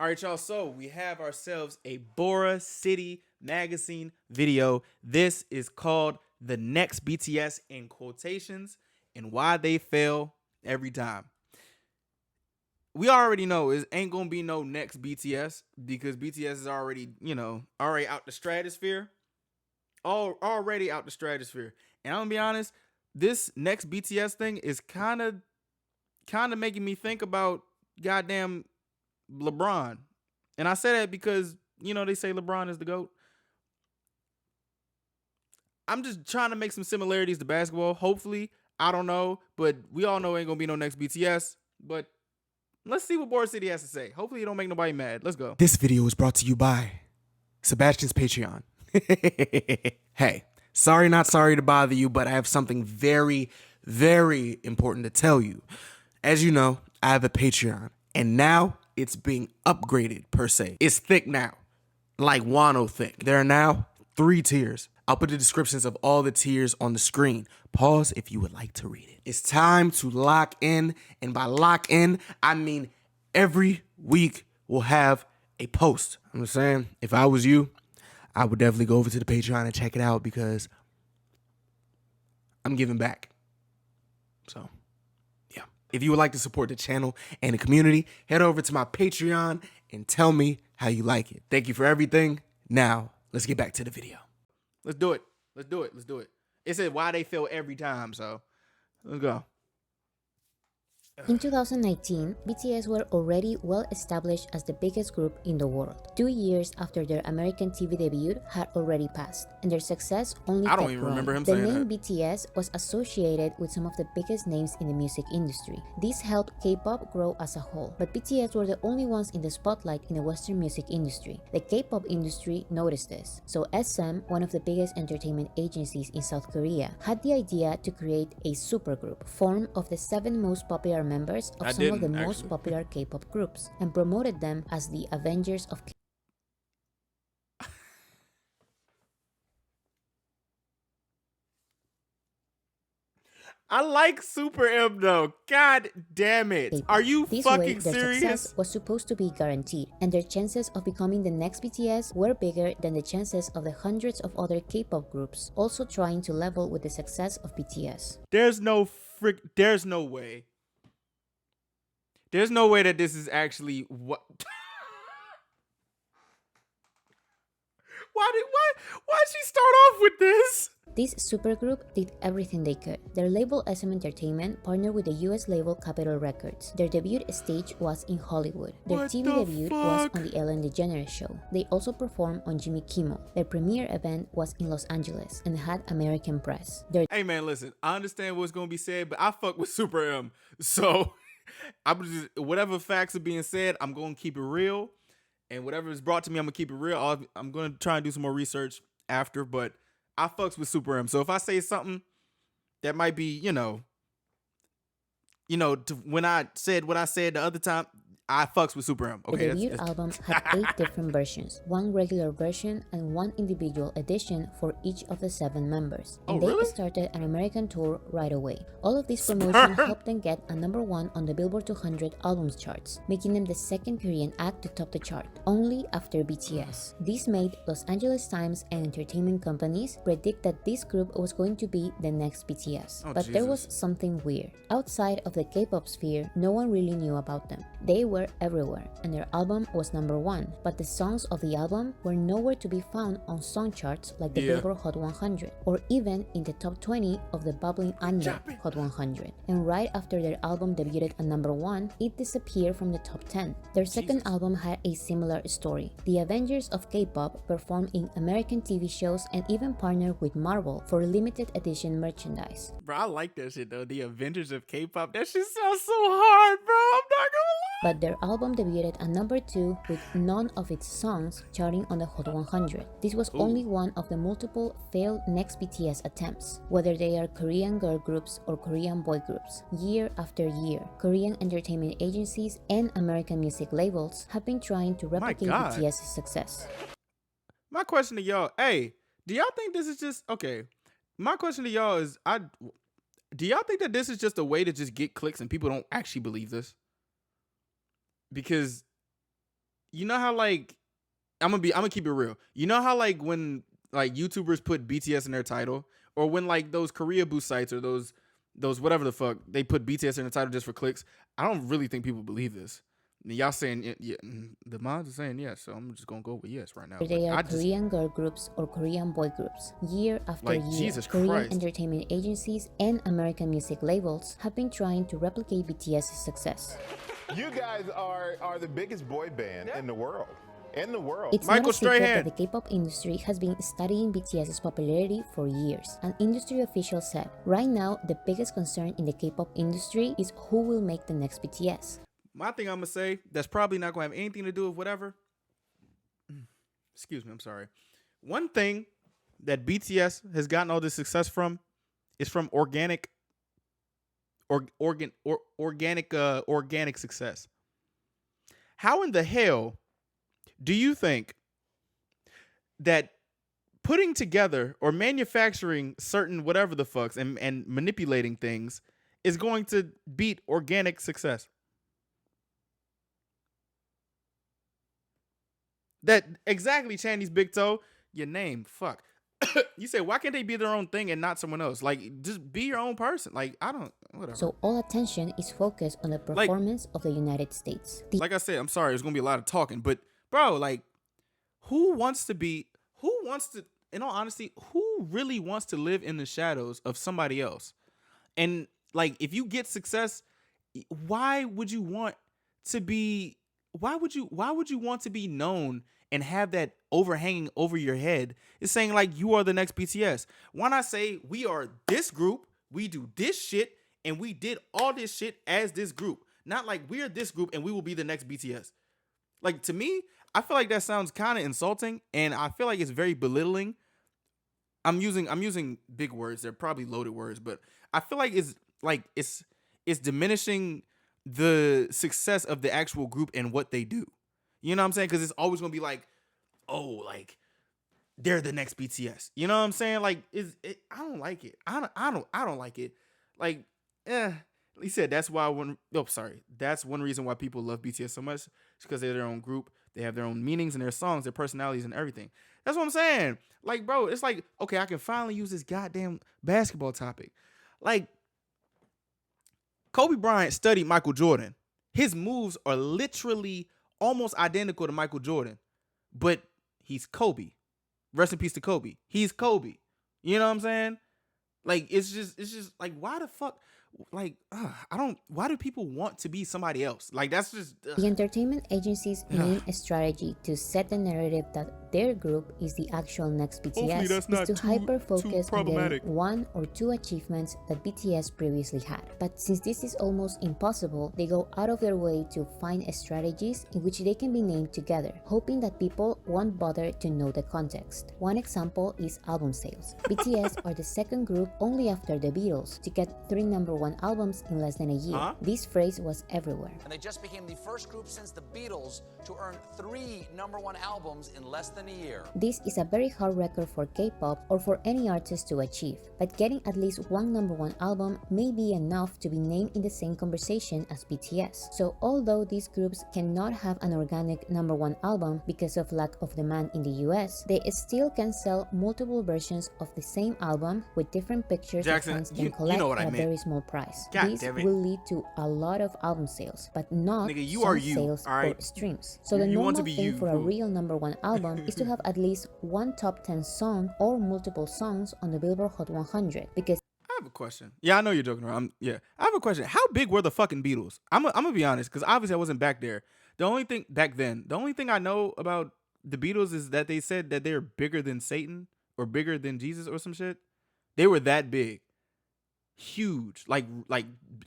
All right, y'all. So we have ourselves a Bora City magazine video. This is called "The Next BTS" in quotations and why they fail every time. We already know it ain't gonna be no next BTS because BTS is already, already out the stratosphere. Already out the stratosphere. And I'm gonna be honest, this next BTS thing is kind of making me think about goddamn LeBron. And I say that because, they say LeBron is the GOAT. I'm just trying to make some similarities to basketball. Hopefully, I don't know, but we all know ain't gonna be no next BTS. But let's see what Board City has to say. Hopefully, you don't make nobody mad. Let's go. This video is brought to you by Sebastian's Patreon. Hey, sorry not sorry to bother you, but I have something very, very important to tell you. As you know, I have a Patreon, and now it's being upgraded per se. It's thick now, like Wano thick. There are now 3 tiers. I'll put the descriptions of all the tiers on the screen. Pause if you would like to read it. It's time to lock in, and by lock in, I mean every week we'll have a post. I'm just saying, if I was you, I would definitely go over to the Patreon and check it out because I'm giving back. So, yeah. If you would like to support the channel and the community, head over to my Patreon and tell me how you like it. Thank you for everything. Now, let's get back to the video. Let's do it. It said why they fail every time, so let's go. In 2019, BTS were already well established as the biggest group in the world. 2 years after their American TV debut had already passed, and their success only I don't kept even growing. remember him The saying name that. BTS was associated with some of the biggest names in the music industry. This helped K-pop grow as a whole, but BTS were the only ones in the spotlight in the Western music industry. The K-pop industry noticed this, so SM, one of the biggest entertainment agencies in South Korea, had the idea to create a supergroup formed of the 7 most popular members of some of the most popular K-pop groups and promoted them as the Avengers of K. I like SuperM though. God damn it. K-pop. Are you This fucking way, their serious? success was supposed to be guaranteed, and their chances of becoming the next BTS were bigger than the chances of the hundreds of other K-pop groups also trying to level with the success of BTS. There's no way. There's no way that this is actually what why she start off with this? This supergroup did everything they could. Their label SM Entertainment partnered with the US label Capitol Records. Their debut stage was in Hollywood. Their What TV the debut fuck? was on the Ellen DeGeneres Show. They also performed on Jimmy Kimmel. Their premiere event was in Los Angeles and had American press. Their Hey man, listen, I understand what's gonna be said, but I fuck with SuperM. So I'm just whatever facts are being said, I'm gonna keep it real. And whatever is brought to me, I'm gonna keep it real. I'm gonna try and do some more research after, but I fucks with SuperM. So if I say something that might be, when I said what I said the other time, I fucks with SuperM. Okay, debut album had 8 different versions, 1 regular version and 1 individual edition for each of the 7 members. And they started an American tour right away. All of this promotion helped them get a #1 on the Billboard 200 albums charts, making them the second Korean act to top the chart, only after BTS. This made Los Angeles Times and entertainment companies predict that this group was going to be the next BTS. But there was something weird. Outside of the K-pop sphere, no one really knew about them. They were everywhere, and their album was #1, but the songs of the album were nowhere to be found on song charts like the Billboard Hot 100, or even in the top 20 of the bubbling Anya Hot 100. And right after their album debuted at #1, it disappeared from the top 10. Their second album had a similar story. The Avengers of K-pop performed in American TV shows and even partnered with Marvel for limited edition merchandise. Bro, I like that shit though. The Avengers of K-pop. That shit sounds so hard, bro. I'm not gonna lie. But their album debuted at #2 with none of its songs charting on the Hot 100. This was only one of the multiple failed next BTS attempts. Whether they are Korean girl groups or Korean boy groups, year after year, Korean entertainment agencies and American music labels have been trying to replicate BTS's success. My question to y'all, hey, do y'all think this is just okay? My question to y'all is, do y'all think that this is just a way to just get clicks and people don't actually believe this? Because you know how like I'm gonna keep it real. You know how like when like YouTubers put BTS in their title, or when like those Korea boost sites or those whatever the fuck they put BTS in the title just for clicks. I don't really think people believe this. Y'all saying yeah, the mods are saying yes, so I'm just gonna go with yes right now. But they are I just Korean girl groups or Korean boy groups. Year after like year, Jesus Korean Christ. entertainment agencies and American music labels have been trying to replicate BTS's success. You guys are the biggest boy band in the world. It's Michael not a secret Strahan. that the K-pop industry has been studying BTS's popularity for years. An industry official said, right now, the biggest concern in the K-pop industry is who will make the next BTS. My thing I'm gonna say that's probably not gonna have anything to do with whatever. Excuse me, I'm sorry. One thing that BTS has gotten all this success from is from organic success. How in the hell do you think that putting together or manufacturing certain whatever the fucks and manipulating things is going to beat organic success? That exactly, Chandy's big toe. Your name, fuck. You say, why can't they be their own thing and not someone else? Like, just be your own person. Like, I don't, whatever. So all attention is focused on the performance of the United States. Like I said, I'm sorry, there's gonna be a lot of talking, but bro, like, who wants to, in all honesty, who really wants to live in the shadows of somebody else? And like, if you get success, why would you want to be known and have that overhanging over your head? It's saying like you are the next BTS. Why not say we are this group, we do this shit, and we did all this shit as this group? Not like we're this group and we will be the next BTS. Like, to me, I feel like that sounds kind of insulting, and I feel like it's very belittling. I'm using big words. They're probably loaded words, but I feel like it's diminishing the success of the actual group and what they do. You know what I'm saying? Because it's always gonna be like, oh, like they're the next BTS. You know what I'm saying? Like, I don't like it. I don't like it. Like, he said that's why that's one reason why people love BTS so much. It's because they're their own group. They have their own meanings and their songs, their personalities, and everything. That's what I'm saying. Like, bro, it's like, okay, I can finally use this goddamn basketball topic. Like, Kobe Bryant studied Michael Jordan. His moves are literally almost identical to Michael Jordan, but he's Kobe. Rest in peace to Kobe. He's Kobe. You know what I'm saying? Like, it's just like, why the fuck? Like, why do people want to be somebody else? Like, that's just the entertainment agency's main strategy to set the narrative that their group is the actual next BTS is to hyper-focus on getting one or two achievements that BTS previously had. But since this is almost impossible, they go out of their way to find strategies in which they can be named together, hoping that people won't bother to know the context. One example is album sales. BTS are the second group only after the Beatles to get 3 #1 albums in less than a year. This phrase was everywhere. And they just became the first group since the Beatles to earn 3 #1 albums in less than a year. This is a very hard record for K-pop or for any artist to achieve, but getting at least one #1 album may be enough to be named in the same conversation as BTS. So although these groups cannot have an organic #1 album because of lack of demand in the US, they still can sell multiple versions of the same album with different pictures that fans can collect at a very small price. This will lead to a lot of album sales, but not sales or streams. So the normal thing for a real #1 album is to have at least one top 10 song or multiple songs on the Billboard Hot 100. Because I have a question. Yeah, I know you're joking around. I have a question. How big were the fucking Beatles? I'm gonna be honest, because obviously I wasn't back there. The only thing I know about the Beatles is that they said that they're bigger than Satan or bigger than Jesus or some shit. They were that big. Huge. Like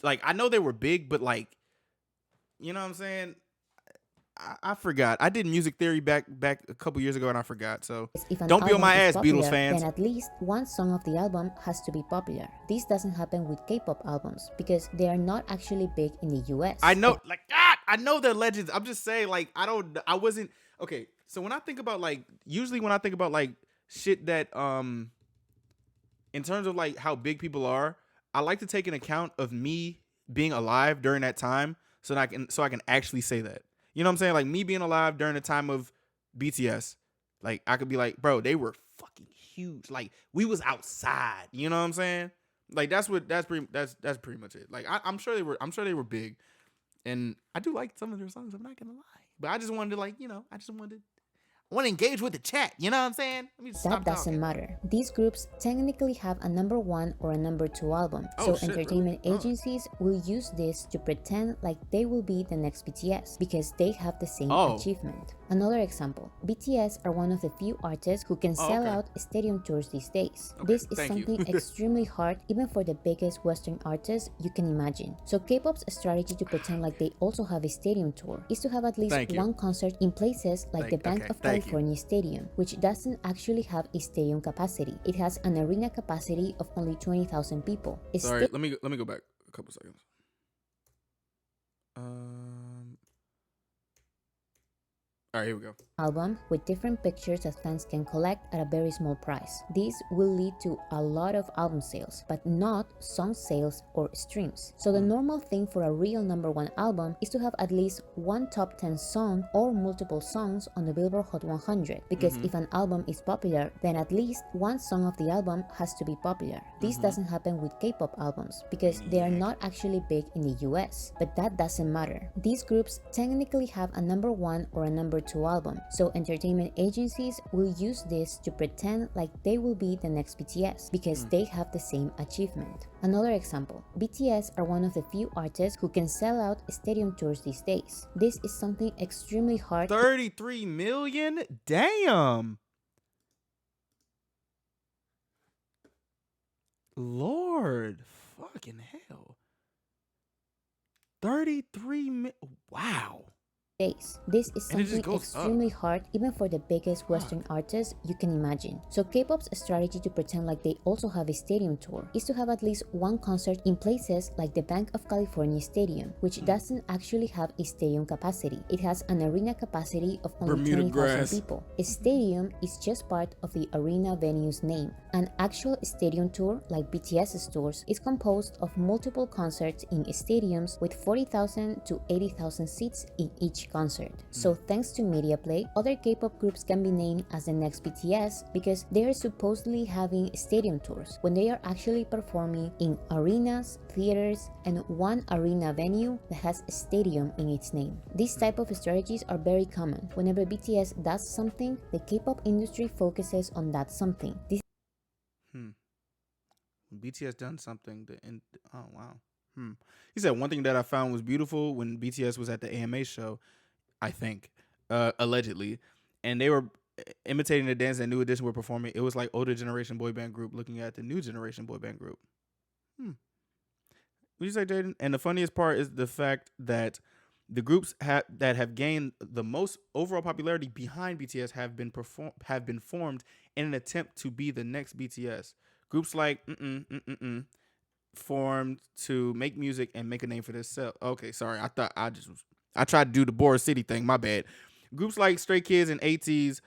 I know they were big, but like, you know what I'm saying? I forgot. I did music theory back a couple years ago and I forgot. So don't be on my ass, popular, Beatles fans. Then at least one song of the album has to be popular. This doesn't happen with K-pop albums because they are not actually big in the US. I know, I know they're legends. I'm just saying, like, okay. So when I think about usually when I think about shit that in terms of like how big people are, I like to take an account of me being alive during that time so that I can actually say that. You know what I'm saying? Like me being alive during the time of BTS, like I could be like, bro, they were fucking huge. Like we was outside. You know what I'm saying? Like that's pretty much it. Like I'm sure they were big, and I do like some of their songs. I'm not gonna lie, but I just wanted to I want to engage with the chat. You know what I'm saying? Let me just That stop doesn't talking. matter. These groups technically have a number 1 or a number 2 album, so shit, entertainment really? agencies will use this to pretend like they will be the next BTS because they have the same Oh. achievement. Another example, BTS are one of the few artists who can sell okay. out stadium tours these days. Okay, This is thank you. something extremely hard even for the biggest Western artists you can imagine. So K-pop's strategy to pretend like they also have a stadium tour is to have at least Thank you. one concert in places like the Bank okay, of thank you. California Stadium, which doesn't actually have a stadium capacity. It has an arena capacity of only 20,000 people. It's Sorry, let me go back a couple seconds. All right, here we go. album with different pictures that fans can collect at a very small price. This will lead to a lot of album sales, but not song sales or streams. So the normal thing for a real number 1 album is to have at least one top 10 song or multiple songs on the Billboard Hot 100, because if an album is popular, then at least one song of the album has to be popular. This doesn't happen with K-pop albums because they are not actually big in the US, but that doesn't matter. These groups technically have a number 1 or a number 2 album, so entertainment agencies will use this to pretend like they will be the next BTS because they have the same achievement. Another example, BTS are one of the few artists who can sell out stadium tours these days. This is something extremely hard 33 million? Damn. Lord, fucking hell. 33 wow. days. This is And it just something goes extremely hard even for the biggest Western artists you can imagine. So K-pop's strategy to pretend like they also have a stadium tour is to have at least one concert in places like the Bank of California Stadium, which doesn't actually have a stadium capacity. It has an arena capacity of only Bermuda 20,000 grass. people. A stadium is just part of the arena venue's name. An actual stadium tour, like BTS's tours, is composed of multiple concerts in stadiums with 40,000 to 80,000 seats in each concert. So thanks to media play, other K-pop groups can be named as the next BTS because they are supposedly having stadium tours when they are actually performing in arenas, theaters, and one arena venue that has a stadium in its name. These type of strategies are very common. Whenever BTS does something, the K-pop industry focuses on that something. This BTS done something oh wow. He said one thing that I found was beautiful when BTS was at the AMA show, I think, allegedly, and they were imitating the dance that New Edition were performing. It was like older generation boy band group looking at the new generation boy band group. What you say, Jaden? And the funniest part is the fact that the groups that have gained the most overall popularity behind BTS have been formed in an attempt to be the next BTS. Groups like formed to make music and make a name for themselves. Okay, sorry. I tried to do the Boris City thing. My bad. Groups like Stray Kids and ATEEZ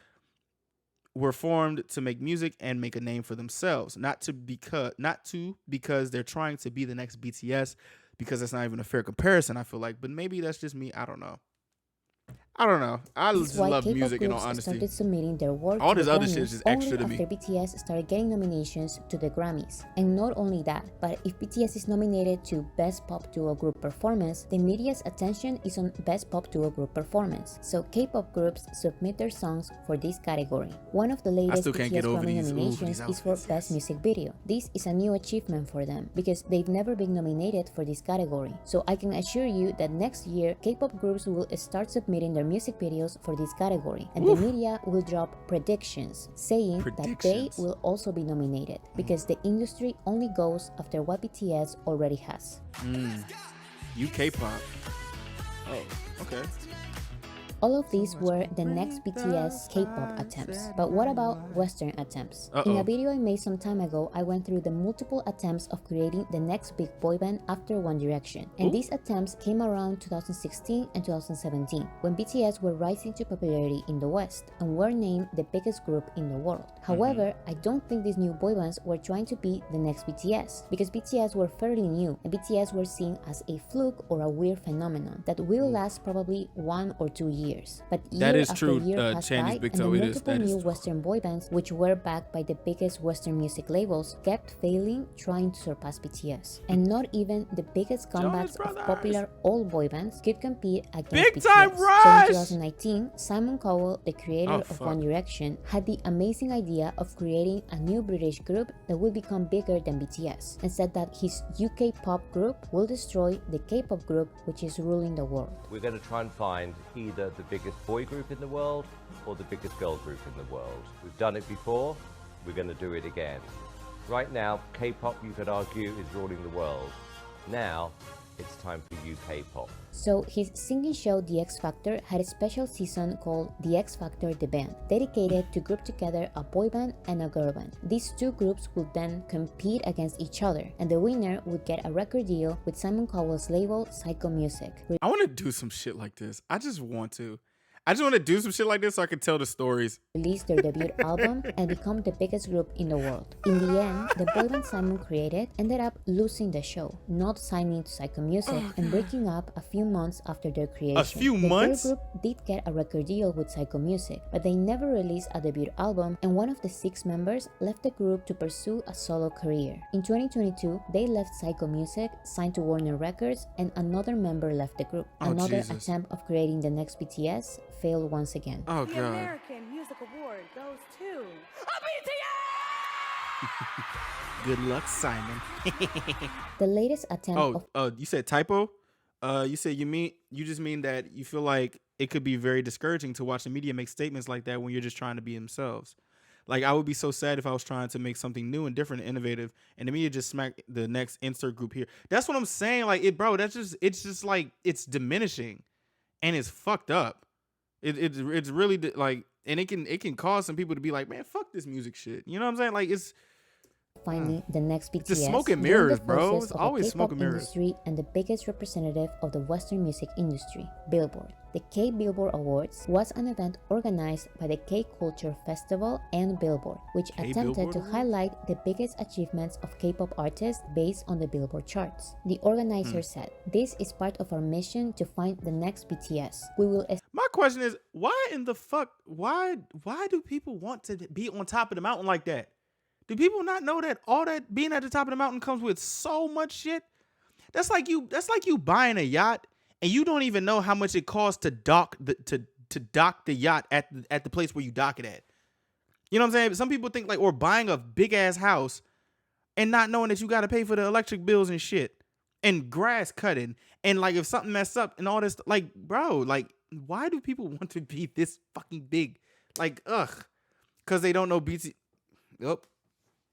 were formed to make music and make a name for themselves, not because they're trying to be the next BTS, because that's not even a fair comparison, I feel like. But maybe that's just me. I don't know. I is just why love K-pop music in all groups honesty. started submitting their work All to this the other Grammys shit is just only extra to me. after BTS started getting nominations to the Grammys. And not only that, but if BTS is nominated to Best Pop Duo Group Performance, the media's attention is on Best Pop Duo Group Performance. So K-pop groups submit their songs for this category. One of the latest still can't BTS get over Grammy these nominations is for outfits, Best Music Video. This is a new achievement for them because they've never been nominated for this category. So I can assure you that next year, K-pop groups will start submitting their music videos for this category, and the media will drop predictions saying that they Predictions. will also be nominated because the industry only goes after what BTS already has. UK pop. Oh, okay. All of these were the next BTS K-pop attempts. But what about Western attempts? In a video I made some time ago, I went through the multiple attempts of creating the next big boy band after One Direction. And these attempts came around 2016 and 2017, when BTS were rising to popularity in the West and were named the biggest group in the world. However, I don't think these new boy bands were trying to be the next BTS, because BTS were fairly new and BTS were seen as a fluke or a weird phenomenon that will last probably 1 or 2 years. But year after year passed by, and the multiple new Western boy bands, which were backed by the biggest Western music labels, kept failing trying to surpass BTS. And not even the biggest comebacks of popular old boy bands could compete against BTS. So in 2019, Simon Cowell, the creator of One Direction, had the amazing idea of creating a new British group that will become bigger than BTS, and said that his UK pop group will destroy the K-pop group which is ruling the world. We're going to try and find either the biggest boy group in the world or the biggest girl group in the world. We've done it before, we're going to do it again. Right now, K-pop, you could argue, is ruling the world. Now, it's time for UK pop. So his singing show The X Factor had a special season called The X Factor The Band, dedicated to group together a boy band and a girl band. These two groups would then compete against each other, and the winner would get a record deal with Simon Cowell's label Psycho Music. I want to do some shit like this. I just want to do some shit like this so I can tell the stories. Release their debut album and become the biggest group in the world. In the end, the boy band Simon created ended up losing the show, not signing to Psycho Music, and breaking up a few months after their creation. A few months? The girl group did get a record deal with Psycho Music, but they never released a debut album, and one of the 6 members left the group to pursue a solo career. In 2022, they left Psycho Music, signed to Warner Records, and another member left the group. Another attempt of creating the next BTS failed once again. Oh the god. American Music Award goes to Good luck, Simon. The latest attempt you said typo? You said you just mean that you feel like it could be very discouraging to watch the media make statements like that when you're just trying to be themselves. Like, I would be so sad if I was trying to make something new and different and innovative, and the media just smack the next insert group here. That's what I'm saying. Like, it's just like, it's diminishing, and it's fucked up. It's really like, and it can cause some people to be like, man, fuck this music shit. You know what I'm saying? Like, it's finally the next BTS. Just smoke and mirrors, bro. It's always smoke and mirrors. Industry and the biggest representative of the Western music industry, Billboard. The K-Billboard Awards was an event organized by the K-Culture Festival and Billboard, which attempted to highlight the biggest achievements of K-pop artists based on the Billboard charts. The organizer said, "This is part of our mission to find the next BTS. We will..." My question is, why in the fuck, why do people want to be on top of the mountain like that? Do people not know that all that being at the top of the mountain comes with so much shit? That's like you buying a yacht and you don't even know how much it costs to dock the yacht at the place where you dock it at. You know what I'm saying? Some people think like, or buying a big ass house and not knowing that you got to pay for the electric bills and shit and grass cutting, and like if something mess up and all this, like, bro, like, why do people want to be this fucking big? Like, because they don't know BTS. Yep.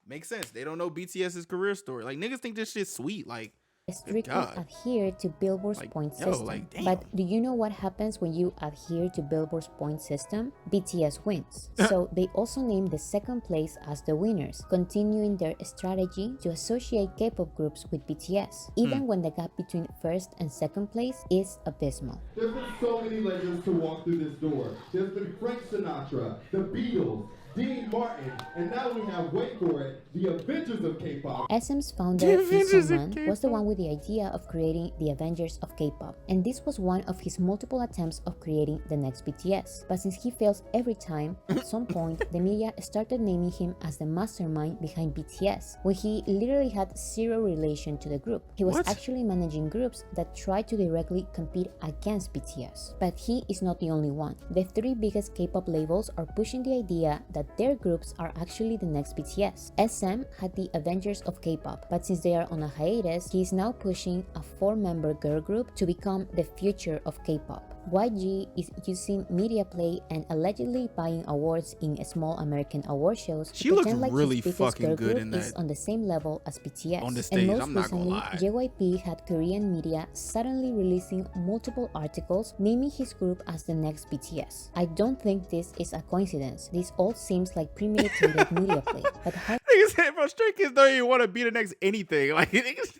Makes sense. They don't know BTS's career story. Like, niggas think this shit's sweet. Like, strictly adhere to Billboard's point system. But do you know what happens when you adhere to Billboard's point system? BTS wins. So they also named the second place as the winners, continuing their strategy to associate K-pop groups with BTS, even when the gap between first and second place is abysmal. There's been so many legends to walk through this door. There's been Frank Sinatra, the Beatles, Dean Martin, and now we have, wait for it, the Avengers of K-pop. SM's founder, Lee Sung-man, was the one with the idea of creating the Avengers of K-pop, and this was one of his multiple attempts of creating the next BTS. But since he fails every time, at some point, the media started naming him as the mastermind behind BTS, when he literally had zero relation to the group. He was actually managing groups that tried to directly compete against BTS. But he is not the only one. The 3 biggest K-pop labels are pushing the idea that their groups are actually the next BTS. SM had the Avengers of K-pop, but since they are on a hiatus, he is now now pushing a 4-member girl group to become the future of K-pop. YG is using media play and allegedly buying awards in small American award shows She to looked pretend like really his biggest fucking girl good group in is that- on the same level as BTS. on the stage, And most I'm not gonna recently, lie. JYP had Korean media suddenly releasing multiple articles naming his group as the next BTS. I don't think this is a coincidence. This all seems like premeditated media play. But how Niggas said, bro, Stray Kids don't even want to be the next anything. Like, niggas.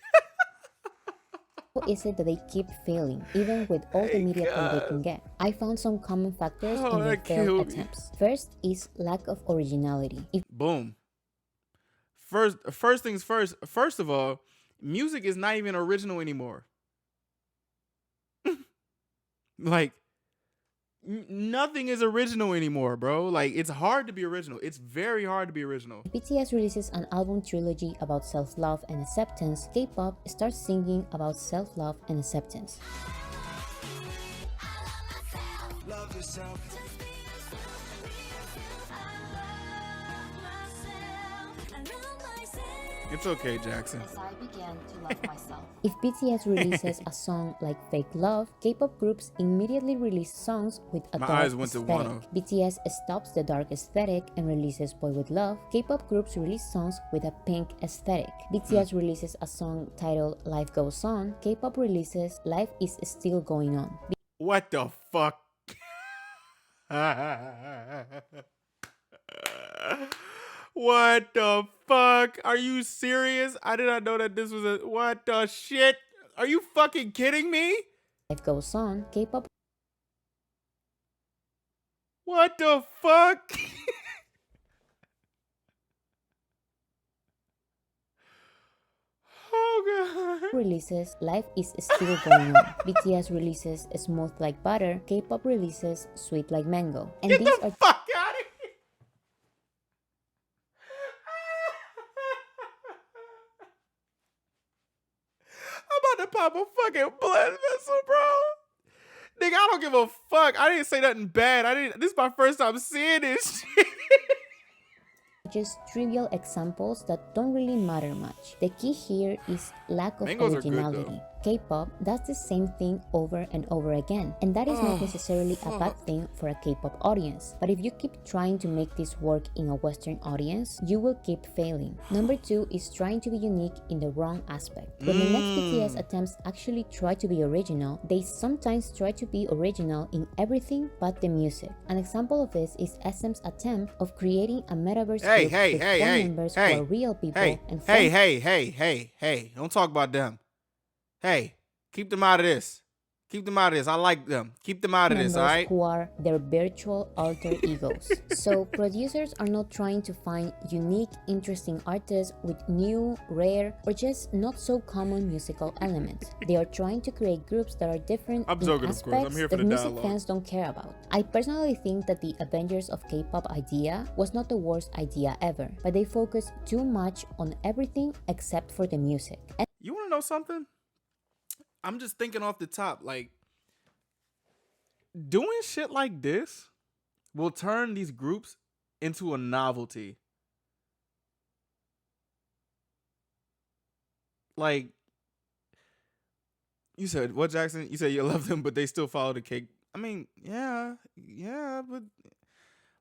is it that they keep failing, even with all the media play they can get? I found some common factors Oh, in their that failed killed me. attempts. First is lack of originality. If Boom. First things first. First of all, music is not even original anymore. Like, nothing is original anymore, bro. Like, it's hard to be original. It's very hard to be original. BTS releases an album trilogy about self-love and acceptance, K-pop starts singing about self-love and acceptance. It's okay, Jackson. I began to love myself. If BTS releases a song like Fake Love, K-pop groups immediately release songs with a My dark eyes went to aesthetic. Wano. BTS stops the dark aesthetic and releases Boy With Love. K-pop groups release songs with a pink aesthetic. BTS releases a song titled Life Goes On. K-pop releases Life Is Still Going On. What the fuck? What the fuck? Are you serious? I did not know that this was a... What the shit? Are you fucking kidding me? Life Goes On, K-pop What the fuck? Oh god. releases Life Is Still Going On. BTS releases Smooth Like Butter. K-pop releases Sweet Like Mango. And Get these the are fuck out of here. I'm about to pop a fucking blood vessel, bro. Nigga, I don't give a fuck. I didn't say nothing bad. This is my first time seeing this shit. just trivial examples that don't really matter much. The key here is lack of Mangoes are good, originality. though. K-pop does the same thing over and over again, and that is not necessarily a bad thing for a K-pop audience. But if you keep trying to make this work in a Western audience, you will keep failing. Number 2 is trying to be unique in the wrong aspect. When the next BTS attempts actually try to be original, they sometimes try to be original in everything but the music. An example of this is SM's attempt of creating a metaverse group with 4 members who are real people and 4 Hey, don't talk about them. Hey, keep them out of this. Keep them out of this. I like them. Keep them out of this, members all right? who are their virtual alter egos. So producers are not trying to find unique, interesting artists with new, rare, or just not so common musical elements. They are trying to create groups that are different I'm in joking, of course. I'm aspects here for that the music dialogue. fans don't care about. I personally think that the Avengers of K-pop idea was not the worst idea ever, but they focused too much on everything except for the music. You want to know something? I'm just thinking off the top, like, doing shit like this will turn these groups into a novelty. Like, you said, what, Jackson? You said you love them, but they still follow the cake. I mean, yeah, but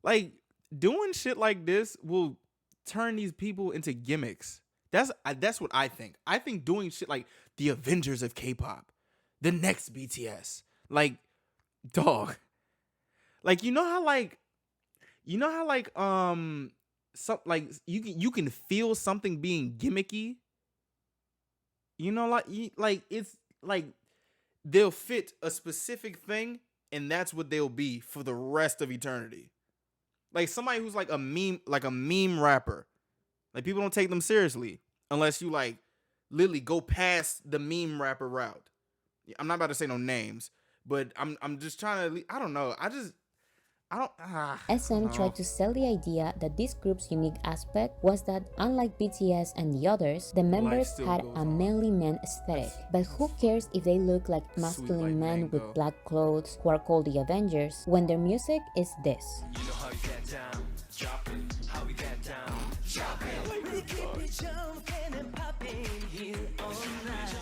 like, doing shit like this will turn these people into gimmicks. That's what I think. I think doing shit like the Avengers of K-pop, the next BTS, like, dog, like, you know how some, like, you can feel something being gimmicky. You know, like it's like they'll fit a specific thing, and that's what they'll be for the rest of eternity. Like somebody who's like a meme rapper. Like, people don't take them seriously unless you like literally go past the meme rapper route. I'm not about to say no names, but I'm just trying to, I don't know. SM tried to sell the idea that this group's unique aspect was that, unlike BTS and the others, the members still had goes a on. manly man aesthetic. But who cares if they look like masculine like men mango. with black clothes who are called the Avengers when their music is this?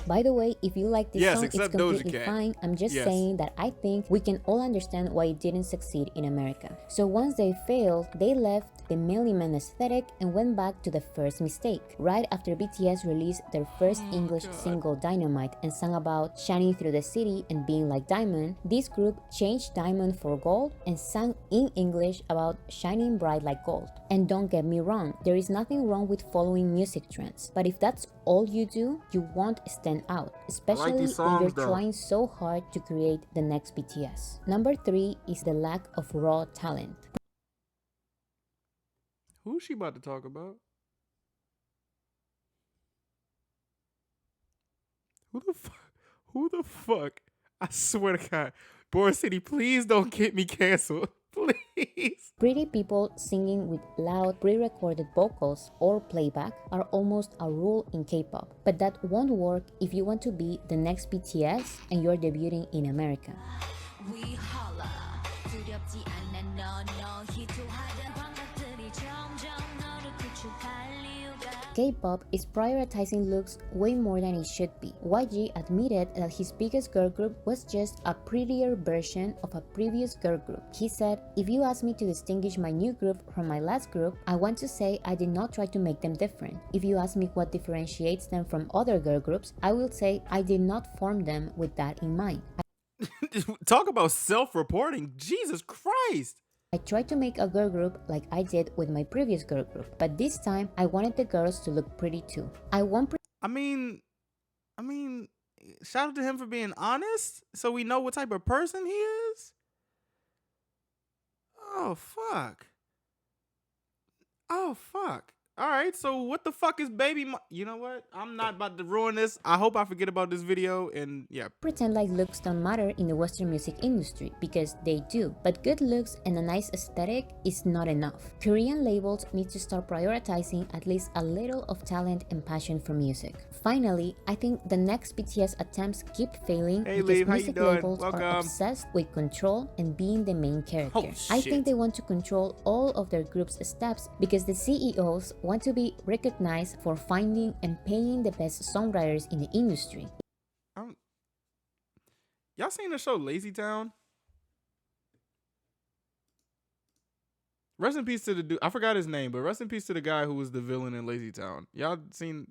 By the way, if you like this Yes, song, it's except Doja completely Cat. fine. I'm just Yes. saying that I think we can all understand why it didn't succeed in America. So once they failed, they left the Melly Man aesthetic and went back to the first mistake. Right after BTS released their first English single Dynamite and sang about shining through the city and being like Diamond, this group changed Diamond for Gold and sang in English about shining bright like gold. And don't get me wrong, there is nothing wrong with following music trends, but if that's all you do, you won't stand out, especially these if songs, you're though. trying so hard to create the next BTS. Number 3 is the lack of raw talent. Who's she about to talk about? Who the fuck? I swear to God. Bora City, please don't get me canceled. Please. Pretty people singing with loud pre-recorded vocals or playback are almost a rule in K-pop, but that won't work if you want to be the next BTS and you're debuting in America. K-pop is prioritizing looks way more than it should be. YG admitted that his biggest girl group was just a prettier version of a previous girl group. He said, "If you ask me to distinguish my new group from my last group, I want to say I did not try to make them different. If you ask me what differentiates them from other girl groups, I will say I did not form them with that in mind. Talk about self-reporting. Jesus Christ. I tried to make a girl group like I did with my previous girl group, but this time I wanted the girls to look pretty too. I won't I mean, shout out to him for being honest, so we know what type of person he is. Oh fuck. Oh fuck. All right, so what the fuck is you know what? I'm not about to ruin this. I hope I forget about this video and yeah. pretend like looks don't matter in the Western music industry, because they do. But good looks and a nice aesthetic is not enough. Korean labels need to start prioritizing at least a little of talent and passion for music. Finally, I think the next BTS attempts keep failing Hey, because Leave, how you music doing? labels are Welcome. obsessed with control and being the main character. Oh, I shit. think they want to control all of their group's steps because the CEOs want to be recognized for finding and paying the best songwriters in the industry. Y'all seen the show Lazy Town? Rest in peace to the dude. I forgot his name, but rest in peace to the guy who was the villain in Lazy Town. Y'all seen?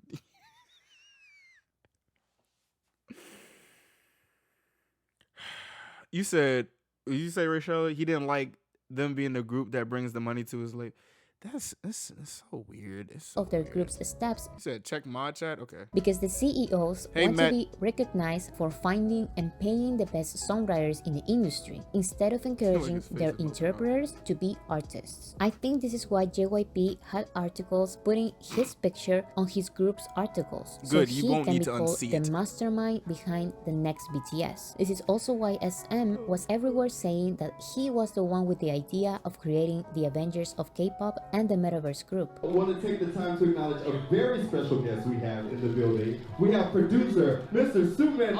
You say, Rachel, he didn't like them being the group that brings the money to his label. That's so weird. It's so Of their weird. group's steps You said check mod chat? Okay. because the CEOs Hey, want Matt. to be recognized for finding and paying the best songwriters in the industry instead of encouraging his face their is popping up. interpreters to be artists. I think this is why JYP had articles putting his picture on his group's articles, Good, so you he won't can need be to called unsee the it. mastermind behind the next BTS. This is also why SM was everywhere saying that he was the one with the idea of creating the Avengers of K-pop and the Metaverse group. I want to take the time to acknowledge a very special guest we have in the building. We have producer, Mr. SuperM.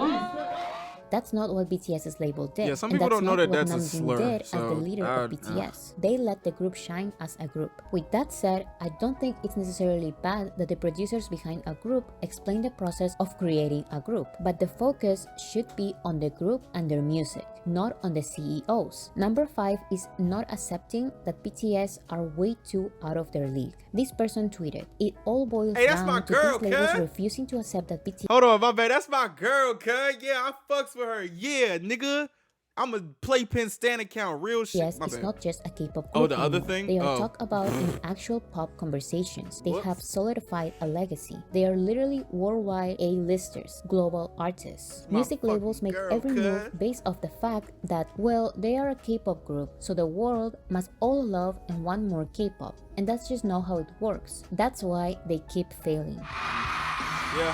That's not what BTS's label did. Yeah, some and people that's don't know not that what that's a Namjoon slur, did as the so, leader of BTS. They let the group shine as a group. With that said, I don't think it's necessarily bad that the producers behind a group explain the process of creating a group, but the focus should be on the group and their music, not on the CEOs. Number 5 is not accepting that BTS are way too out of their league. This person tweeted, "It all boils Hey, that's my down to girl, these labels cuz. refusing to accept that BTS Hold on, my bad. That's my girl, cuz. Yeah, I fucks with her. Yeah, nigga. I'm a playpen stand account. Real shit. Yes, My it's bad. not just a K-pop group Oh, the other anymore. thing? They are Oh. talked about in actual pop conversations. They Whoops. have solidified a legacy. They are literally worldwide A-listers, global artists. My Music labels fucking make girl, every move cuz. based off the fact that, well, they are a K-pop group, so the world must all love and want more K-pop. And that's just not how it works. That's why they keep failing." Yeah.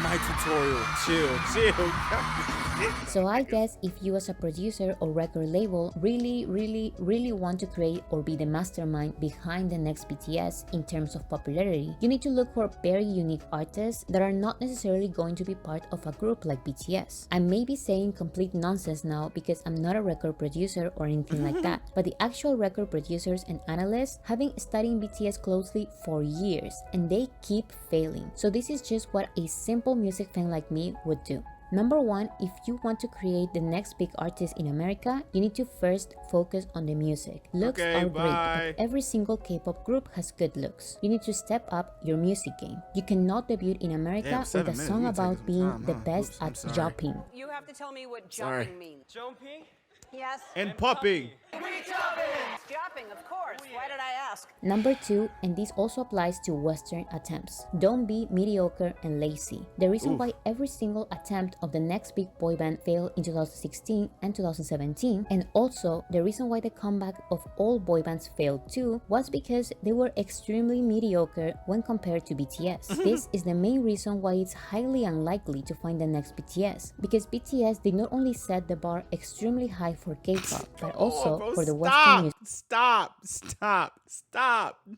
My tutorial. Chill. So I guess if you as a producer or record label really want to create or be the mastermind behind the next BTS in terms of popularity, you need to look for very unique artists that are not necessarily going to be part of a group like BTS. I may be saying complete nonsense now because I'm not a record producer or anything like that, but the actual record producers and analysts have been studying BTS closely for years and they keep failing. So this is just what a simple music fan like me would do. Number one, if you want to create the next big artist in America, you need to first focus on the music. Looks are great, but every single K-pop group has good looks. You need to step up your music game. You cannot debut in America with a song about being the best at jumping. You have to tell me what jumping means. Jumping? Yes. And popping. Jumping, of course. Why did I ask? Number two, and this also applies to Western attempts, don't be mediocre and lazy. The reason why every single attempt of the next big boy band failed in 2016 and 2017, and also the reason why the comeback of all boy bands failed too, was because they were extremely mediocre when compared to BTS. This is the main reason why it's highly unlikely to find the next BTS, because BTS did not only set the bar extremely high for K-pop, but also for the Western music. Stop.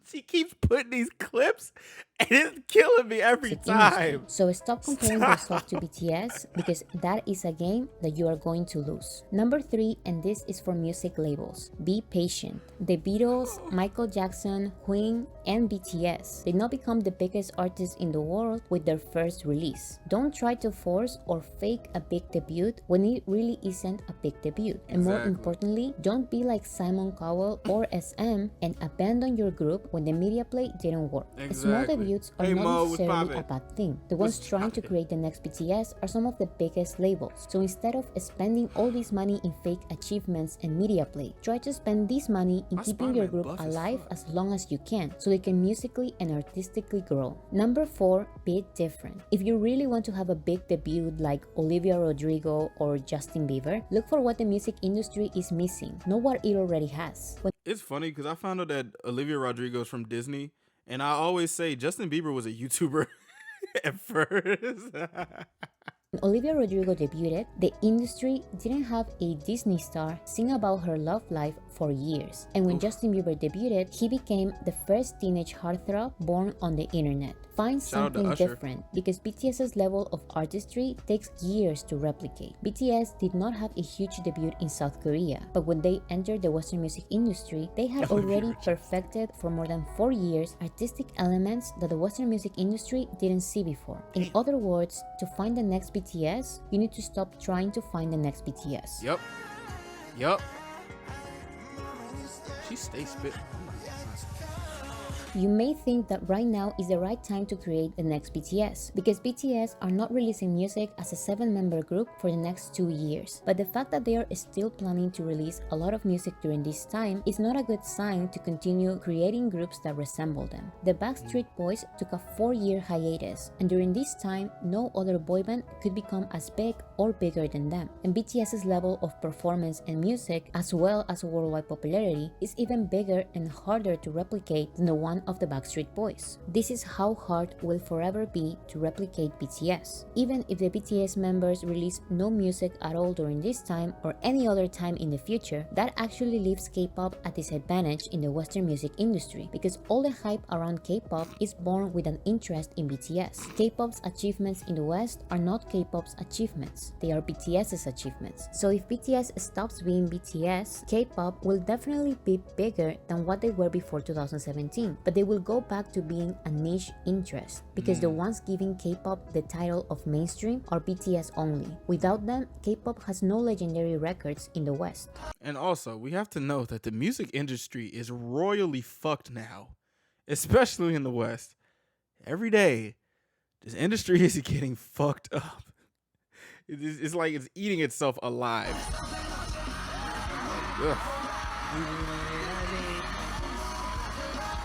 She keeps putting these clips and it's killing me every time. So stop comparing yourself to BTS because that is a game that you are going to lose. Number three, and this is for music labels, be patient. The Beatles, Michael Jackson, Queen, and BTS did not become the biggest artists in the world with their first release. Don't try to force or fake a big debut when it really isn't a big debut. And more importantly, don't be like Simon Cowell or SM and abandon your group when the media play didn't work. Small debuts are not necessarily a bad thing. The ones trying to create the next BTS are some of the biggest labels. So instead of spending all this money in fake achievements and media play, try to spend this money in keeping your group alive as long as you can so they can musically and artistically grow. Number four, be different. If you really want to have a big debut like Olivia Rodrigo or Justin Bieber, look for what the music industry is missing, not what it already has. It's funny because I found out that Olivia Rodrigo is from Disney, and I always say Justin Bieber was a YouTuber at first. When Olivia Rodrigo debuted, the industry didn't have a Disney star sing about her love life for years. And when Justin Bieber debuted, he became the first teenage heartthrob born on the internet. Find something different because BTS's level of artistry takes years to replicate. BTS did not have a huge debut in South Korea, but when they entered the Western music industry, they had already perfected for more than 4 years artistic elements that the Western music industry didn't see before. In other words, to find the next BTS, you need to stop trying to find the next BTS. Yup. She stays spit. You may think that right now is the right time to create the next BTS because BTS are not releasing music as a 7-member group for the next 2 years. But the fact that they are still planning to release a lot of music during this time is not a good sign to continue creating groups that resemble them. The Backstreet Boys took a 4-year hiatus, and during this time, no other boy band could become as big or bigger than them. And BTS's level of performance and music, as well as worldwide popularity, is even bigger and harder to replicate than the one of the Backstreet Boys. This is how hard it will forever be to replicate BTS. Even if the BTS members release no music at all during this time or any other time in the future, that actually leaves K-pop at disadvantage in the Western music industry because all the hype around K-pop is born with an interest in BTS. K-pop's achievements in the West are not K-pop's achievements, they are BTS's achievements. So if BTS stops being BTS, K-pop will definitely be bigger than what they were before 2017. But they will go back to being a niche interest because the ones giving K-pop the title of mainstream are BTS only. Without them, K-pop has no legendary records in the West. And also, we have to know that the music industry is royally fucked now, especially in the West. Every day, this industry is getting fucked up. It's like it's eating itself alive. Ugh.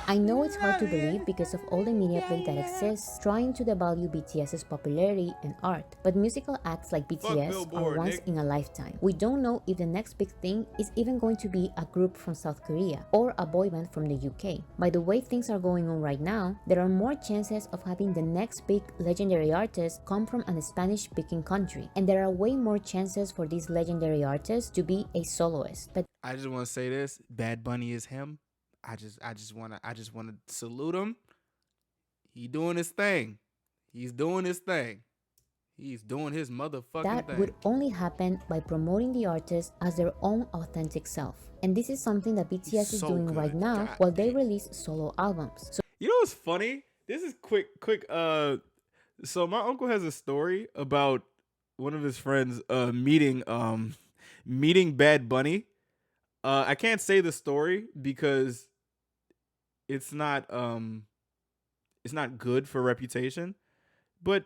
I know it's hard to believe because of all the media play that exists trying to devalue BTS's popularity and art, but musical acts like BTS are Billboard, once Nick. in a lifetime. We don't know if the next big thing is even going to be a group from South Korea or a boy band from the UK. By the way things are going on right now, there are more chances of having the next big legendary artist come from a Spanish-speaking country, and there are way more chances for these legendary artists to be a soloist. But I just want to say this: Bad Bunny is him. I just want to salute him. He doing his thing. He's doing his thing. He's doing his motherfucking that thing. would only happen by promoting the artist as their own authentic self. And this is something that BTS is so doing good. right now God while they damn. release solo albums. So You know what's funny? This is quick. So my uncle has a story about one of his friends meeting Bad Bunny. I can't say the story because it's not good for reputation. But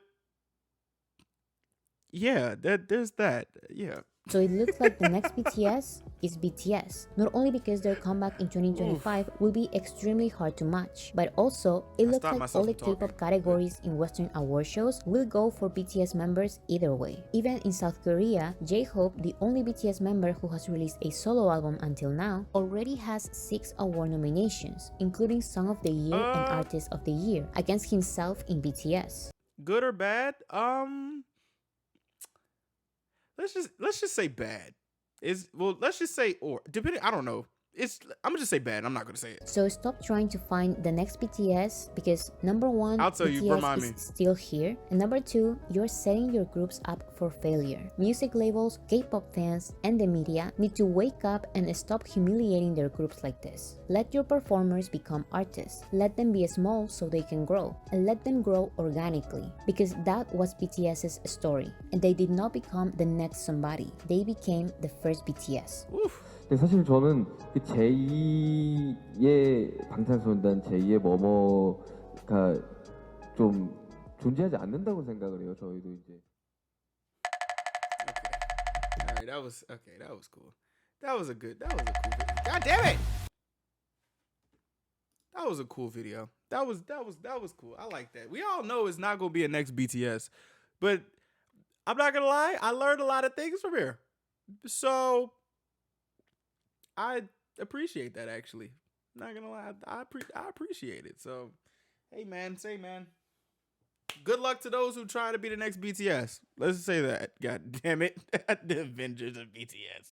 yeah, there's that. Yeah. So it looks like the next BTS is BTS, not only because their comeback in 2025 will be extremely hard to match, but also it looks stopped like myself all the from talking. K-pop categories in Western award shows will go for BTS members either way. Even in South Korea, J-Hope, the only BTS member who has released a solo album until now, already has 6 award nominations, including Song of the Year and Artist of the Year, against himself in BTS. Good or bad? Let's just say bad. Let's just say or depending. I don't know. I'm gonna just say bad. I'm not gonna say it. So stop trying to find the next BTS because number one, I'll tell you, BTS remind is me. still here, and number two, you're setting your groups up for failure. Music labels, K-pop fans, and the media need to wake up and stop humiliating their groups like this. Let your performers become artists. Let them be small so they can grow, and let them grow organically, because that was BTS's story, and they did not become the next somebody. They became the first BTS. Oof. 근데 사실 저는 그 제2의 방탄소년단, 제2의 뭐뭐가 좀 존재하지 않는다고 생각을 해요. 저희도 이제. All right, that was cool. That was a cool video. God damn it! That was a cool video. That was cool. I like that. We all know it's not gonna be a next BTS, but I'm not gonna lie. I learned a lot of things from here, so I appreciate that. Actually, not gonna lie, I appreciate it. So, hey man, good luck to those who try to be the next BTS. Let's say that. God damn it, the Avengers of BTS.